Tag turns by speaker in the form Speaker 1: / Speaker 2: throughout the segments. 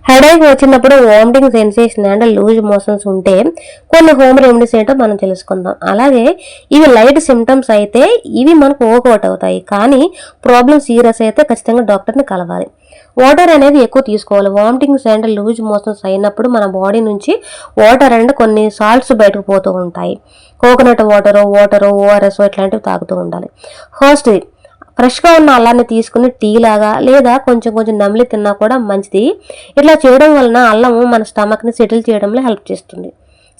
Speaker 1: Headache వచ్చినప్పుడు vomiting sensation and loose motions ఉంటే కొన్ని హోమ్ రెమెడీస్ ఏంటో మనం తెలుసుకుందాం. అలాగే ఇవి లైట్ సిమ్టమ్స్ అయితే ఇవి మనకు వర్కౌట్ అవుతాయి. కానీ ప్రాబ్లమ్ సీరియస్ అయితే ఖచ్చితంగా డాక్టర్ని కలవాలి. వాటర్ అనేది ఎక్కువ తీసుకోవాలి. వామిటింగ్స్ అండ్ లూజ్ మోషన్స్ అయినప్పుడు మన బాడీ నుంచి వాటర్ అండ్ కొన్ని సాల్ట్స్ బయటకు పోతూ ఉంటాయి. కోకోనట్ వాటర్, ఓఆర్ఎస్ ఇట్లాంటివి తాగుతూ ఉండాలి. ఫస్ట్ ఫ్రెష్గా ఉన్న అల్లాన్ని తీసుకుని టీ లాగా లేదా కొంచెం నమిలి తిన్నా కూడా మంచిది. ఇట్లా చేయడం వలన అల్లము మన స్టమక్ని సెటిల్ చేయడంలో హెల్ప్ చేస్తుంది.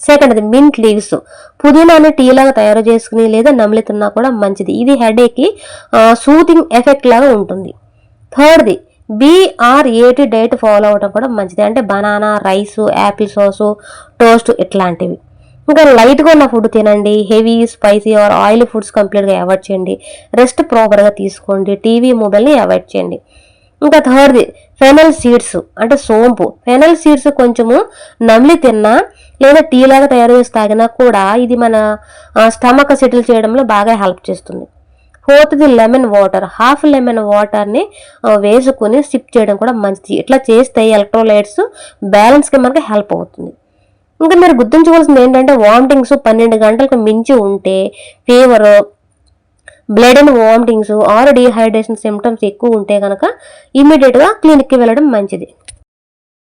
Speaker 1: సెకండ్ది మింట్ లీవ్స్, పుదీనాని టీ లాగా తయారు చేసుకుని లేదా నమిలి తిన్నా కూడా మంచిది. ఇది హెడేక్కి సూతింగ్ ఎఫెక్ట్ లాగా ఉంటుంది. థర్డ్ది BRAT డైట్ ఫాలో అవడం కూడా మంచిది. అంటే banana, rice, Apple sauce, toast ఇట్లాంటివి. ఇంకా లైట్గా ఉన్న ఫుడ్ తినండి. Heavy, spicy or oil foods కంప్లీట్గా అవాయిడ్ చేయండి. రెస్ట్ ప్రాపర్గా తీసుకోండి. టీవీ, మొబైల్ని అవాయిడ్ చేయండి. ఇంకా థర్డ్ది ఫెనల్ సీడ్స్ అంటే సోంపు. ఫెనల్ సీడ్స్ కొంచెము నమిలి తిన్నా లేదా టీ లాగా తయారు చేసి తాగినా కూడా ఇది మన స్టమక్ సెటిల్ చేయడంలో బాగా హెల్ప్ చేస్తుంది. ఫోర్త్ది లెమన్ వాటర్. హాఫ్ లెమన్ వాటర్ని వేసుకుని సిప్ చేయడం కూడా మంచిది. ఇట్లా చేస్తే ఎలక్ట్రోలైట్స్ బ్యాలెన్స్కి మనకి హెల్ప్ అవుతుంది. ఇంకా మీరు గుర్తుంచుకోవాల్సింది ఏంటంటే వామిటింగ్స్ 12 గంటలకు మించి ఉంటే, fever, blood and vomitings or dehydration symptoms ఎక్కువ ఉంటే కనుక ఇమీడియట్గా క్లినిక్కి వెళ్ళడం మంచిది.